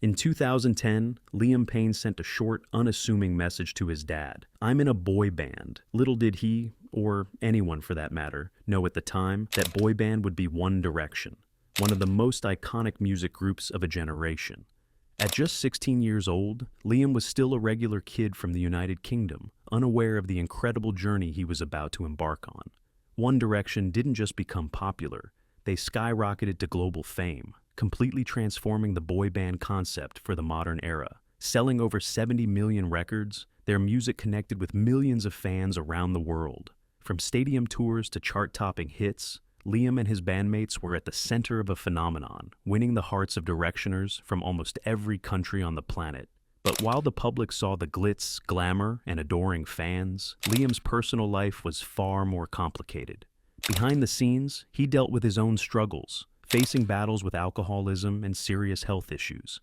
In 2010, Liam Payne sent a short, unassuming message to his dad. "I'm in a boy band." Little did he, or anyone for that matter, know at the time that boy band would be One Direction, one of the most iconic music groups of a generation. At just 16 years old, Liam was still a regular kid from the United Kingdom, unaware of the incredible journey he was about to embark on. One Direction didn't just become popular, they skyrocketed to global fame, completely transforming the boy band concept for the modern era. Selling over 70 million records, their music connected with millions of fans around the world. From stadium tours to chart-topping hits, Liam and his bandmates were at the center of a phenomenon, winning the hearts of Directioners from almost every country on the planet. But while the public saw the glitz, glamour, and adoring fans, Liam's personal life was far more complicated. Behind the scenes, he dealt with his own struggles, facing battles with alcoholism and serious health issues.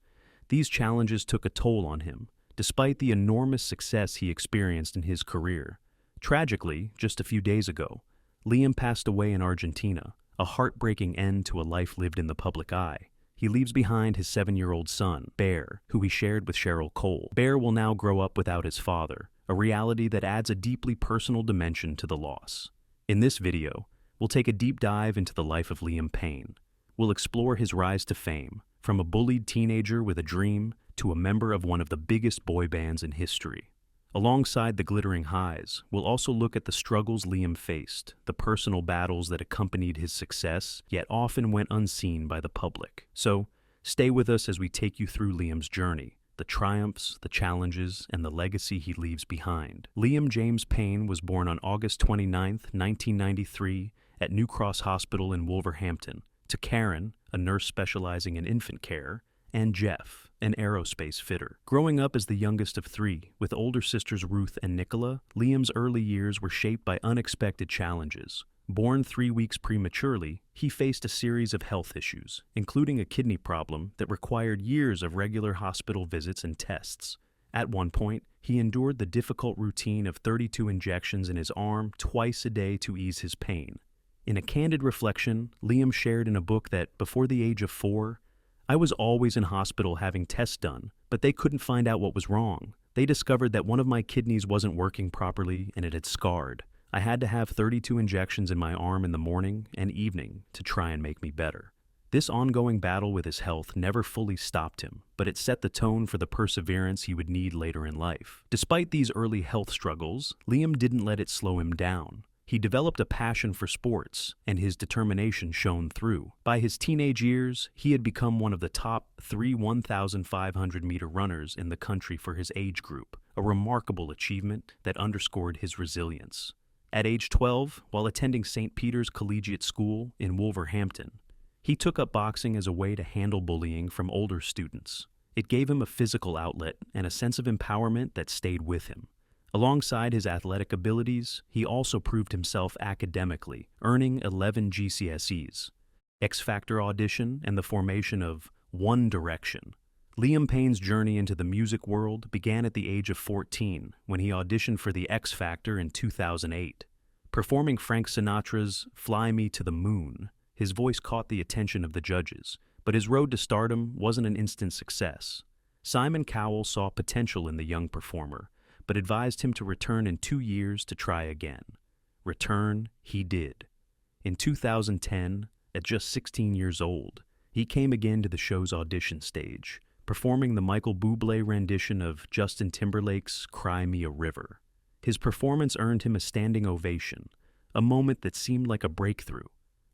These challenges took a toll on him, despite the enormous success he experienced in his career. Tragically, just a few days ago, Liam passed away in Argentina, a heartbreaking end to a life lived in the public eye. He leaves behind his 7-year-old son, Bear, who he shared with Cheryl Cole. Bear will now grow up without his father, a reality that adds a deeply personal dimension to the loss. In this video, we'll take a deep dive into the life of Liam Payne. We'll explore his rise to fame, from a bullied teenager with a dream to a member of one of the biggest boy bands in history. Alongside the glittering highs, we'll also look at the struggles Liam faced, the personal battles that accompanied his success, yet often went unseen by the public. So, stay with us as we take you through Liam's journey, the triumphs, the challenges, and the legacy he leaves behind. Liam James Payne was born on August 29, 1993, at New Cross Hospital in Wolverhampton, to Karen, a nurse specializing in infant care, and Jeff, an aerospace fitter. Growing up as the youngest of three, with older sisters Ruth and Nicola, Liam's early years were shaped by unexpected challenges. Born 3 weeks prematurely, he faced a series of health issues, including a kidney problem that required years of regular hospital visits and tests. At one point, he endured the difficult routine of 32 injections in his arm twice a day to ease his pain. In a candid reflection, Liam shared in a book that, before the age of 4, "I was always in hospital having tests done, but they couldn't find out what was wrong. They discovered that one of my kidneys wasn't working properly and it had scarred. I had to have 32 injections in my arm in the morning and evening to try and make me better." This ongoing battle with his health never fully stopped him, but it set the tone for the perseverance he would need later in life. Despite these early health struggles, Liam didn't let it slow him down. He developed a passion for sports, and his determination shone through. By his teenage years, he had become one of the top 3 1,500-meter runners in the country for his age group, a remarkable achievement that underscored his resilience. At age 12, while attending St. Peter's Collegiate School in Wolverhampton, he took up boxing as a way to handle bullying from older students. It gave him a physical outlet and a sense of empowerment that stayed with him. Alongside his athletic abilities, he also proved himself academically, earning 11 GCSEs. X Factor audition and the formation of One Direction. Liam Payne's journey into the music world began at the age of 14 when he auditioned for the X Factor in 2008. Performing Frank Sinatra's "Fly Me to the Moon," his voice caught the attention of the judges, but his road to stardom wasn't an instant success. Simon Cowell saw potential in the young performer, but advised him to return in 2 years to try again. Return he did. In 2010, at just 16 years old, he came again to the show's audition stage, performing the Michael Bublé rendition of Justin Timberlake's "Cry Me a River." His performance earned him a standing ovation, a moment that seemed like a breakthrough.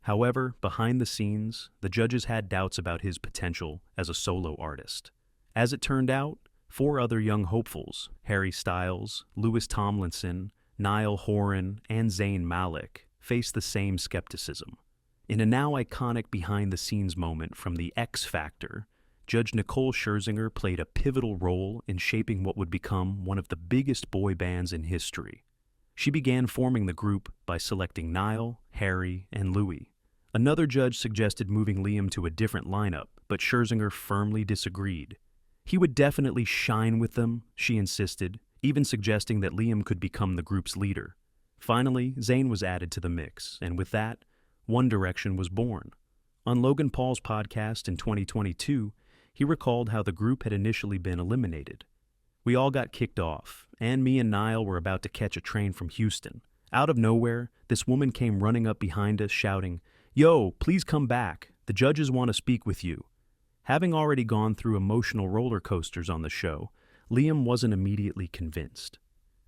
However, behind the scenes, the judges had doubts about his potential as a solo artist. As it turned out, 4 other young hopefuls, Harry Styles, Louis Tomlinson, Niall Horan, and Zayn Malik, faced the same skepticism. In a now iconic behind-the-scenes moment from the X Factor, Judge Nicole Scherzinger played a pivotal role in shaping what would become one of the biggest boy bands in history. She began forming the group by selecting Niall, Harry, and Louis. Another judge suggested moving Liam to a different lineup, but Scherzinger firmly disagreed. "He would definitely shine with them," she insisted, even suggesting that Liam could become the group's leader. Finally, Zayn was added to the mix, and with that, One Direction was born. On Logan Paul's podcast in 2022, He recalled how the group had initially been eliminated. We all got kicked off, and me and Niall were about to catch a train from Houston. Out of nowhere, this woman came running up behind us shouting, "Yo, please come back. The judges want to speak with you." Having already gone through emotional roller coasters on the show, Liam wasn't immediately convinced.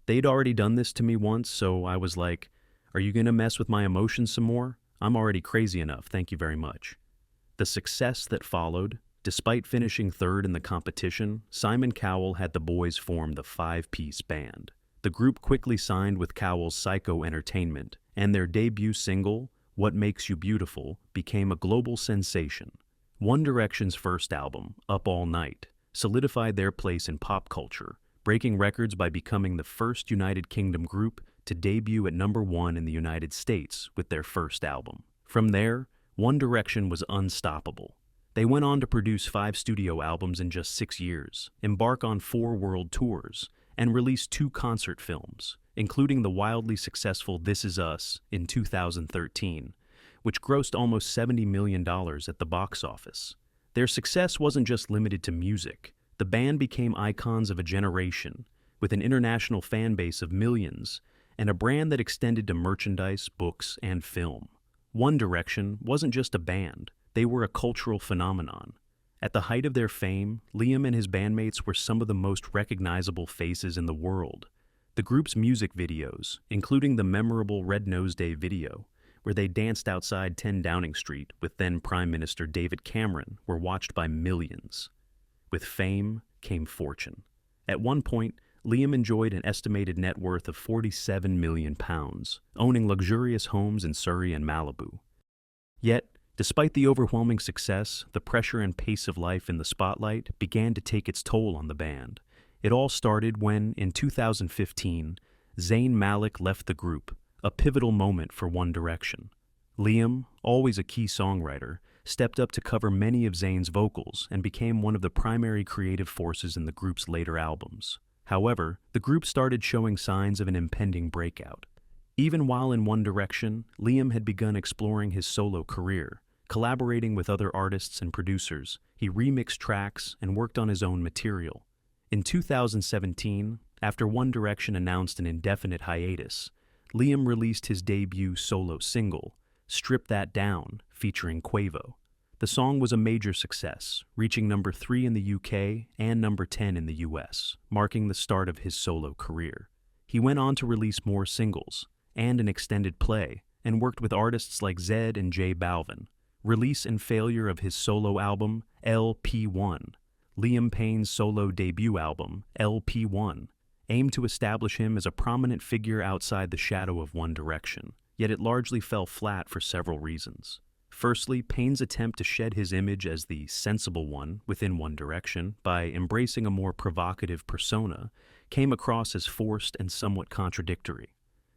They'd already done this to me once, so I was like, "Are you gonna mess with my emotions some more? I'm already crazy enough, thank you very much." The success that followed, despite finishing third in the competition, Simon Cowell had the boys form the five-piece band. The group quickly signed with Cowell's Psycho Entertainment, and their debut single, What Makes You Beautiful, became a global sensation. One Direction's first album, Up All Night, solidified their place in pop culture, breaking records by becoming the first United Kingdom group to debut at #1 in the United States with their first album. From there, One Direction was unstoppable. They went on to produce 5 studio albums in just 6 years, embark on 4 world tours, and release 2 concert films, including the wildly successful This Is Us in 2013, which grossed almost $70 million at the box office. Their success wasn't just limited to music. The band became icons of a generation, with an international fan base of millions, and a brand that extended to merchandise, books, and film. One Direction wasn't just a band, they were a cultural phenomenon. At the height of their fame, Liam and his bandmates were some of the most recognizable faces in the world. The group's music videos, including the memorable Red Nose Day video, where they danced outside 10 Downing Street with then Prime Minister David Cameron, were watched by millions. With fame came fortune. At one point, Liam enjoyed an estimated net worth of £47 million, owning luxurious homes in Surrey and Malibu. Yet, despite the overwhelming success, the pressure and pace of life in the spotlight began to take its toll on the band. It all started when, in 2015, Zayn Malik left the group, a pivotal moment for One Direction. Liam, always a key songwriter, stepped up to cover many of Zayn's vocals and became one of the primary creative forces in the group's later albums. However, the group started showing signs of an impending breakout. Even while in One Direction, Liam had begun exploring his solo career. Collaborating with other artists and producers, he remixed tracks and worked on his own material. In 2017, after One Direction announced an indefinite hiatus, Liam released his debut solo single, Strip That Down, featuring Quavo. The song was a major success, reaching number 3 in the UK and number 10 in the US, marking the start of his solo career. He went on to release more singles and an extended play, and worked with artists like Zedd and J Balvin. Release and failure of his solo album, LP1, Liam Payne's solo debut album, LP1, aimed to establish him as a prominent figure outside the shadow of One Direction, yet it largely fell flat for several reasons. Firstly, Payne's attempt to shed his image as the sensible one within One Direction by embracing a more provocative persona came across as forced and somewhat contradictory.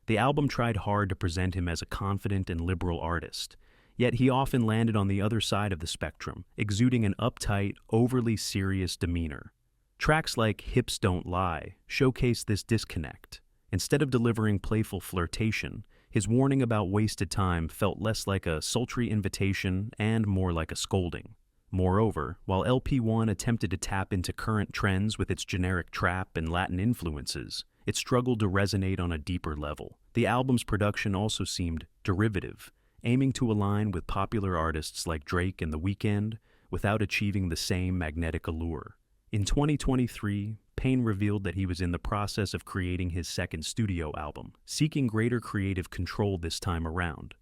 The album tried hard to present him as a confident and liberal artist, yet he often landed on the other side of the spectrum, exuding an uptight, overly serious demeanor. Tracks like Hips Don't Lie showcase this disconnect. Instead of delivering playful flirtation, his warning about wasted time felt less like a sultry invitation and more like a scolding. Moreover, while LP1 attempted to tap into current trends with its generic trap and Latin influences, it struggled to resonate on a deeper level. The album's production also seemed derivative, aiming to align with popular artists like Drake and The Weeknd without achieving the same magnetic allure. In 2023, Payne revealed that he was in the process of creating his second studio album, seeking greater creative control this time around.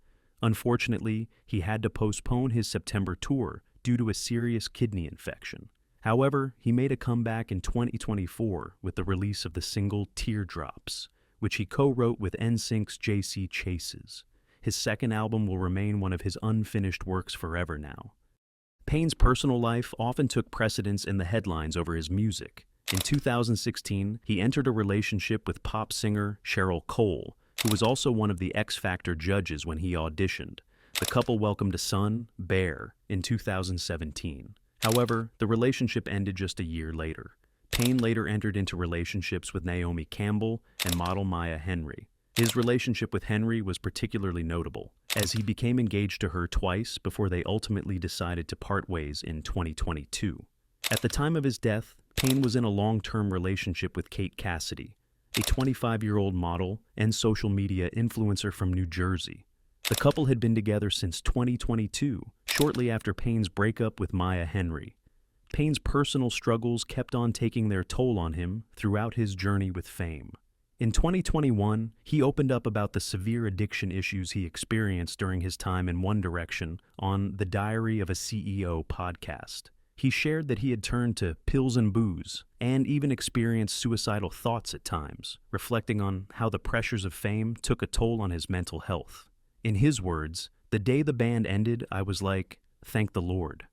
Unfortunately, he had to postpone his September tour due to a serious kidney infection. However, he made a comeback in 2024 with the release of the single Teardrops, which he co-wrote with NSYNC's J.C. Chases. His second album will remain one of his unfinished works forever now. Payne's personal life often took precedence in the headlines over his music. In 2016, he entered a relationship with pop singer Cheryl Cole, who was also one of the X Factor judges when he auditioned. The couple welcomed a son, Bear, in 2017. However, the relationship ended just a year later. Payne later entered into relationships with Naomi Campbell and model Maya Henry. His relationship with Henry was particularly notable, as he became engaged to her twice before they ultimately decided to part ways in 2022. At the time of his death, Payne was in a long-term relationship with Kate Cassidy, a 25-year-old model and social media influencer from New Jersey. The couple had been together since 2022, shortly after Payne's breakup with Maya Henry. Payne's personal struggles kept on taking their toll on him throughout his journey with fame. In 2021, he opened up about the severe addiction issues he experienced during his time in One Direction on the Diary of a CEO podcast. He shared that he had turned to pills and booze, and even experienced suicidal thoughts at times, reflecting on how the pressures of fame took a toll on his mental health. In his words, "The day the band ended, I was like, thank the Lord."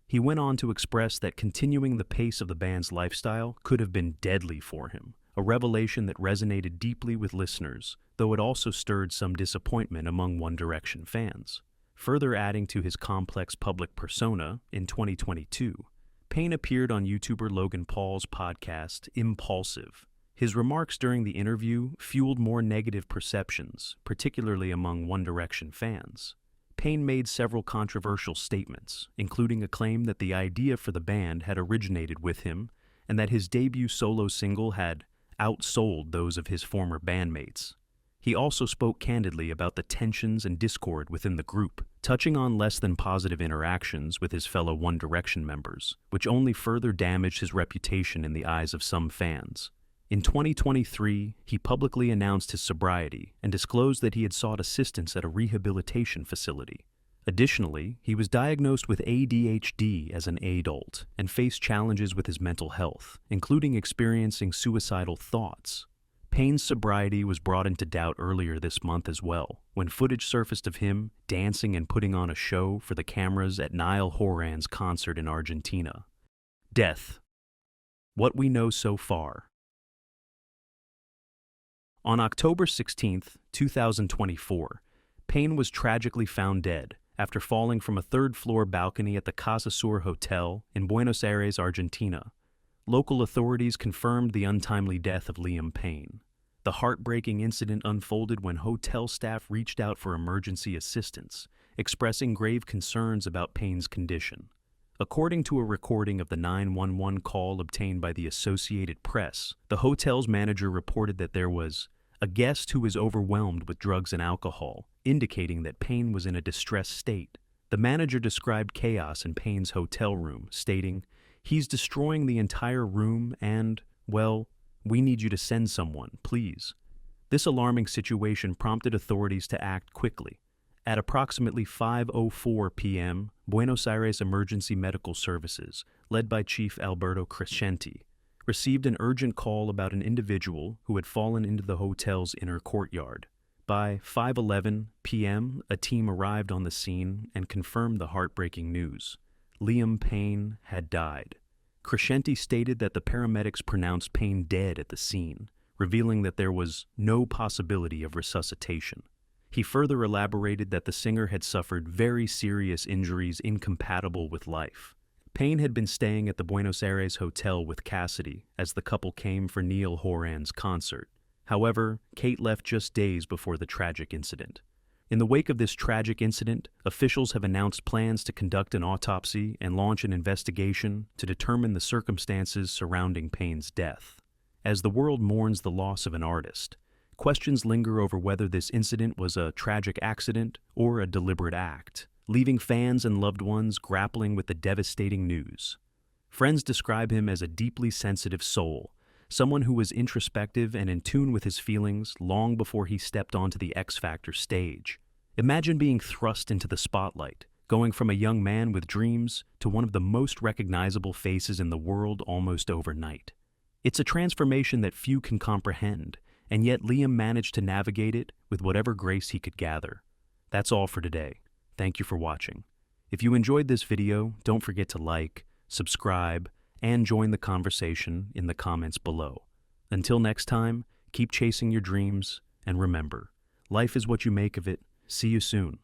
He went on to express that continuing the pace of the band's lifestyle could have been deadly for him, a revelation that resonated deeply with listeners, though it also stirred some disappointment among One Direction fans. Further adding to his complex public persona, in 2022, Payne appeared on YouTuber Logan Paul's podcast, Impulsive. His remarks during the interview fueled more negative perceptions, particularly among One Direction fans. Payne made several controversial statements, including a claim that the idea for the band had originated with him and that his debut solo single had outsold those of his former bandmates. He also spoke candidly about the tensions and discord within the group, touching on less than positive interactions with his fellow One Direction members, which only further damaged his reputation in the eyes of some fans. In 2023, he publicly announced his sobriety and disclosed that he had sought assistance at a rehabilitation facility. Additionally, he was diagnosed with ADHD as an adult and faced challenges with his mental health, including experiencing suicidal thoughts. Payne's sobriety was brought into doubt earlier this month as well, when footage surfaced of him dancing and putting on a show for the cameras at Niall Horan's concert in Argentina. Death. What we know so far. On October 16, 2024, Payne was tragically found dead after falling from a third-floor balcony at the Casa Sur Hotel in Buenos Aires, Argentina. Local authorities confirmed the untimely death of Liam Payne. The heartbreaking incident unfolded when hotel staff reached out for emergency assistance, expressing grave concerns about Payne's condition. According to a recording of the 911 call obtained by the Associated Press, the hotel's manager reported that there was a guest who was overwhelmed with drugs and alcohol, indicating that Payne was in a distressed state. The manager described chaos in Payne's hotel room, stating, "He's destroying the entire room and, well, we need you to send someone, please." This alarming situation prompted authorities to act quickly. At approximately 5:04 p.m., Buenos Aires Emergency Medical Services, led by Chief Alberto Crescenti, received an urgent call about an individual who had fallen into the hotel's inner courtyard. By 5:11 p.m., a team arrived on the scene and confirmed the heartbreaking news. Liam Payne had died. Crescenti stated that the paramedics pronounced Payne dead at the scene, revealing that there was no possibility of resuscitation. He further elaborated that the singer had suffered very serious injuries incompatible with life. Payne had been staying at the Buenos Aires hotel with Cassidy as the couple came for Niall Horan's concert. However, Kate left just days before the tragic incident. In the wake of this tragic incident, officials have announced plans to conduct an autopsy and launch an investigation to determine the circumstances surrounding Payne's death. As the world mourns the loss of an artist, questions linger over whether this incident was a tragic accident or a deliberate act, leaving fans and loved ones grappling with the devastating news. Friends describe him as a deeply sensitive soul, someone who was introspective and in tune with his feelings long before he stepped onto the X Factor stage. Imagine being thrust into the spotlight, going from a young man with dreams to one of the most recognizable faces in the world almost overnight. It's a transformation that few can comprehend, and yet Liam managed to navigate it with whatever grace he could gather. That's all for today. Thank you for watching. If you enjoyed this video, don't forget to like, subscribe, and join the conversation in the comments below. Until next time, keep chasing your dreams, and remember, life is what you make of it. See you soon.